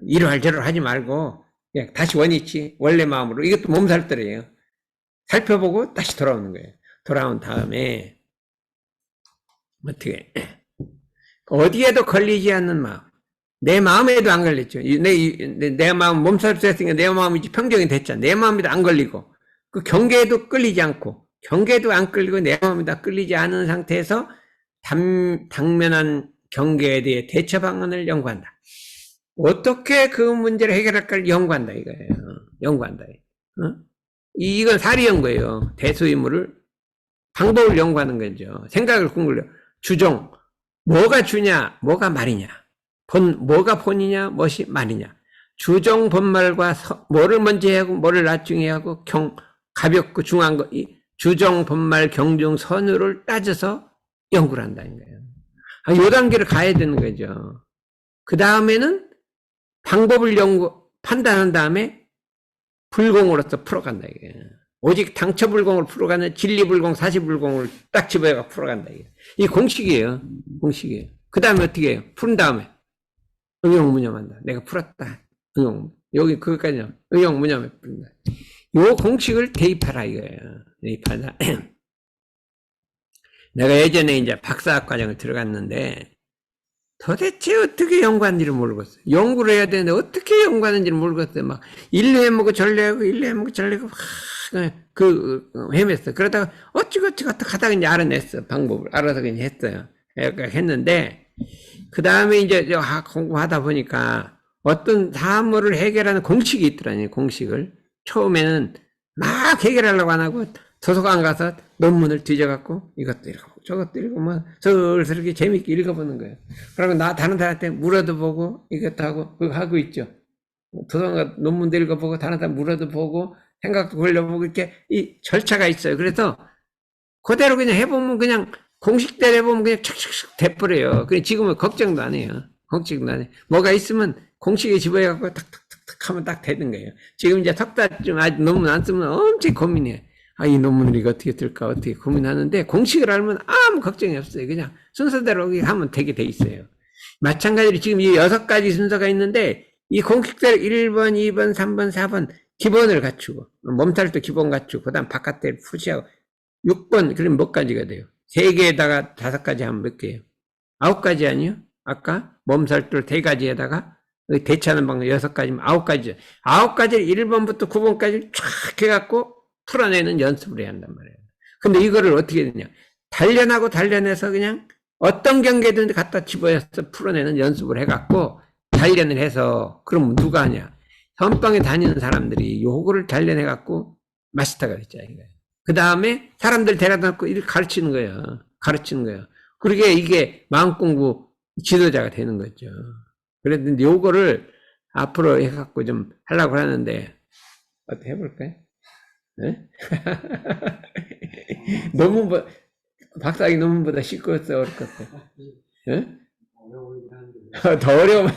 이러할 하지 말고 그냥 다시 원위치 원래 마음으로. 이것도 몸살들이에요. 살펴보고 다시 돌아오는 거예요. 돌아온 다음에 어떻게 어디에도 걸리지 않는 마음. 내 마음에도 안 걸렸죠. 내 마음 몸살됐으니까 내 마음이 평정이 됐잖아. 내 마음에도 안 걸리고 그 경계에도 끌리지 않고 경계도 안 끌리고 내 마음이 다 끌리지 않은 상태에서 당면한 경계에 대해 대처 방안을 연구한다. 어떻게 그 문제를 해결할까를 연구한다 이거예요. 연구한다. 이건 사리 연구예요. 대소인물을 방법을 연구하는 거죠. 생각을 궁글려. 주종 뭐가 주냐, 뭐가 말이냐, 뭐가 본이냐, 무엇이 말이냐. 주종 본말과 뭐를 먼저 해야 하고 뭐를 나중에 하고 가볍고 중요한 거 주종 본말 경중 선우를 따져서 연구를 한다는 거예요. 요 단계를 가야 되는 거죠. 그 다음에는 방법을 판단한 다음에 불공으로서 풀어간다 이게. 오직 당처불공을 풀어가는 진리불공, 사시불공을 딱 집어가 풀어간다 이게. 이 공식이에요. 공식이에요. 그 다음에 어떻게 해요? 푼 다음에 응용무념한다. 내가 풀었다. 응용. 여기 그것까지요. 응용무념에 푼다. 요 공식을 대입하라 이거예요. 대입하자. 내가 예전에 이제 박사학 과정을 들어갔는데 도대체 어떻게 연구하는지를 모르겠어요. 연구를 해야 되는데 어떻게 연구하는지를 모르겠어요. 막 일로 해먹고 절로 하고 일로 해먹고 절로 하고 헤맸어. 그러다가 어찌어찌 하다가 이제 알아냈어. 방법을 알아서 그냥 했어요. 했는데 그 다음에 이제 공부하다 보니까 어떤 사물을 해결하는 공식이 있더라고요. 공식을 처음에는 막 해결하려고 안 하고 도서관 가서 논문을 뒤져갖고 이것도 읽어보고 저것도 읽고 슬슬 재밌게 읽어보는 거예요. 그리고 다른 사람한테 물어도 보고 이것도 하고 그거 하고 있죠. 도서관 가서 논문도 읽어보고 다른 사람 물어도 보고 생각도 걸려보고 이렇게 이 절차가 있어요. 그래서 그대로 그냥 해보면 그냥 공식대로 해보면 그냥 착착착 돼버려요. 그냥 지금은 걱정도 안 해요. 걱정도 안 해. 뭐가 있으면 공식에 집어해갖고 탁탁탁탁 하면 딱 되는 거예요. 지금 이제 석다쯤 아직 논문 안 쓰면 엄청 고민해요. 이 논문을 이거 어떻게 뜰까, 어떻게 고민하는데, 공식을 알면 아무 걱정이 없어요. 그냥 순서대로 하면 되게 돼 있어요. 마찬가지로 지금 이 6가지 순서가 있는데, 이 공식대로 1번, 2번, 3번, 4번, 기본을 갖추고, 몸살도 기본 갖추고, 그 다음 바깥에 푸시하고, 6번, 그럼 몇 가지가 돼요? 3개에다가 5가지 하면 몇 개예요? 9가지 아니요? 아까 몸살도 3가지에다가 대처하는 방법 6가지면 9가지죠. 9가지를 1번부터 9번까지 쫙 해갖고 풀어내는 연습을 해야 한단 말이에요. 근데 이거를 어떻게 되냐? 단련하고 단련해서 그냥 어떤 경계든 갖다 집어서 풀어내는 연습을 해갖고 단련을 해서, 그럼 누가 하냐? 선방에 다니는 사람들이 요거를 단련해갖고 마스터가 됐죠. 그 다음에 사람들 데려다 놓고 이렇게 가르치는 거예요. 가르치는 거예요. 그러게 이게 마음공부 지도자가 되는 거죠. 그랬는데 요거를 앞으로 해갖고 좀 하려고 하는데, 어떻게 해볼까요? 네? 논문보다, 박사학위 논문보다 쉽고 어려울 것 같아요. 네? 더 어려워.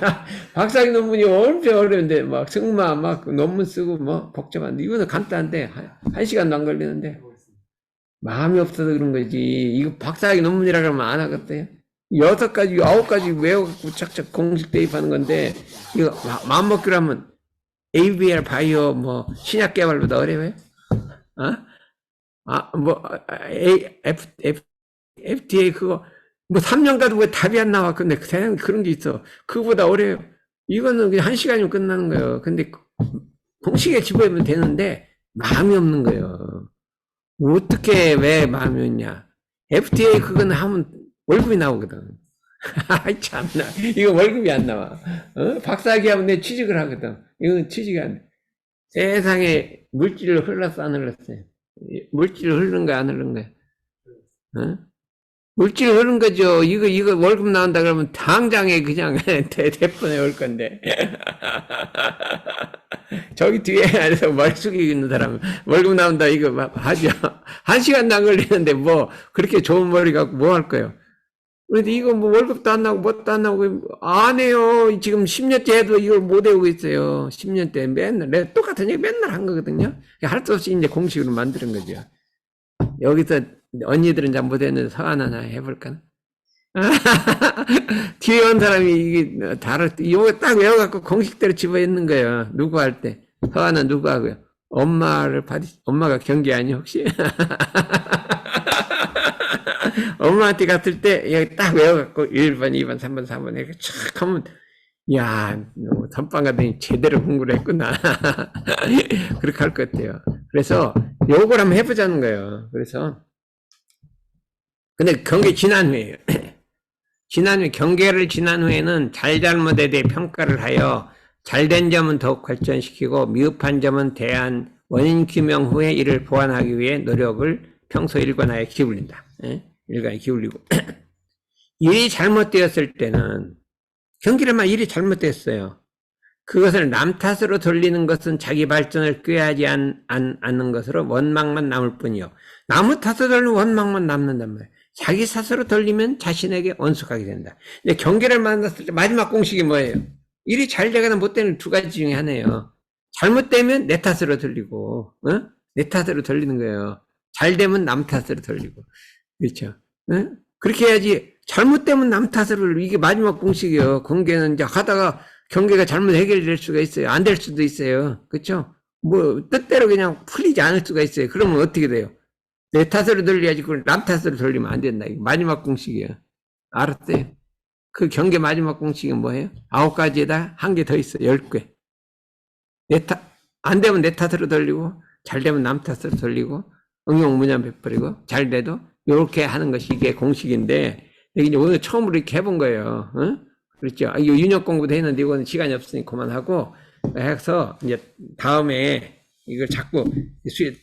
박사학위 논문이 엄청 어려운데, 막 승마, 막 논문 쓰고 뭐 복잡한데, 이거는 간단한데, 1시간도 안 걸리는데, 마음이 없어서 그런 거지. 이거 박사학위 논문이라 그러면 안 하겠어요? 6가지, 9가지 외워갖고 착착 공식 대입하는 건데, 이거 마음 먹기로 하면 ABL 바이오 뭐 신약 개발보다 어려워요? FDA 그거 뭐 3년 가도 왜 답이 안 나와. 근데 세상에 그런 게 있어. 그거보다 어려워요. 이거는 그냥 1시간이면 끝나는 거예요. 근데 공식에 집어넣으면 되는데 마음이 없는 거예요. 어떻게 왜 마음이 없냐? FDA 그거는 하면 월급이 나오거든. 아이 참나, 이거 월급이 안 나와. 박사학위 하면 내 취직을 하거든. 이건 취직이 안 돼. 세상에 물질을 흘렀어, 안 흘렀어요? 물질을 흐르는 거야, 안 흐르는 거야? 물질을 흐른 거죠. 이거 월급 나온다 그러면 당장에 그냥 대폰에 올 건데. 저기 뒤에 안에서 머리 숙이고 있는 사람은 월급 나온다 이거 하죠. 1시간도 안 걸리는데 뭐 그렇게 좋은 머리 갖고 뭐 할 거예요. 그런데 이거 뭐 월급도 안 나고 뭣도 안 나고 안 해요. 지금 10년째 해도 이걸 못 외우고 있어요. 10년째 맨날 내가 똑같은 얘기 맨날 한 거거든요. 할 수 없이 이제 공식으로 만드는 거죠. 여기서 언니들은 잘 못했는데 서한 하나 해볼까? 뒤에 온 사람이 이게 이거 딱 외워갖고 공식대로 집어넣는 거예요. 누구 할 때. 서한은 누구 하고요? 엄마가 경기 아니 혹시? 엄마한테 갔을 때 여기 딱 외워갖고 1번, 2번, 3번, 4번 이렇게 촥 하면 야, 선빵 가더니 제대로 공부를 했구나. 그렇게 할 것 같아요. 그래서 요걸 한번 해보자는 거예요. 그래서 근데 경계 지난 후에요. 경계를 지난 후에는 잘잘못에 대해 평가를 하여 잘된 점은 더욱 발전시키고 미흡한 점은 대한 원인 규명 후에 이를 보완하기 위해 노력을 평소 일관하여 기울인다. 일관하여 기울이고 일이 잘못되었을 때는 경계를만 일이 잘못됐어요. 그것을 남 탓으로 돌리는 것은 자기 발전을 꾀하지 않는 것으로 원망만 남을 뿐이요. 남의 탓으로 돌리면 원망만 남는단 말이에요. 자기 탓으로 돌리면 자신에게 원숙하게 된다. 근데 경계를 만났을 때 마지막 공식이 뭐예요? 일이 잘 되거나 못 되는 2가지 중에 하나예요. 잘못되면 내 탓으로 돌리고, 내 탓으로 돌리는 거예요. 잘 되면 남 탓으로 돌리고. 그렇죠? 그렇게 해야지. 잘못되면 남 탓으로, 이게 마지막 공식이에요. 경계는 이제 하다가 경계가 잘못 해결될 수가 있어요. 안 될 수도 있어요. 그렇죠? 뭐, 뜻대로 그냥 풀리지 않을 수가 있어요. 그러면 어떻게 돼요? 내 탓으로 돌려야지 그걸 남 탓으로 돌리면 안 된다. 이거 마지막 공식이에요. 알았어요? 그 경계 마지막 공식은 뭐예요? 9가지에다 1개 더 있어. 10개. 안 되면 내 탓으로 돌리고, 잘 되면 남 탓으로 돌리고, 응용무념 베풀이고, 잘 돼도 이렇게 하는 것이 이게 공식인데, 이제 오늘 처음으로 이렇게 해본 거예요. 그렇죠? 이거 윤역 공부도 했는데 이거는 시간이 없으니 그만하고, 해서 이제 다음에 이걸 자꾸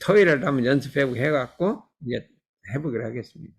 토요일에 한번 연습해보고 해갖고 이제 해보기로 하겠습니다.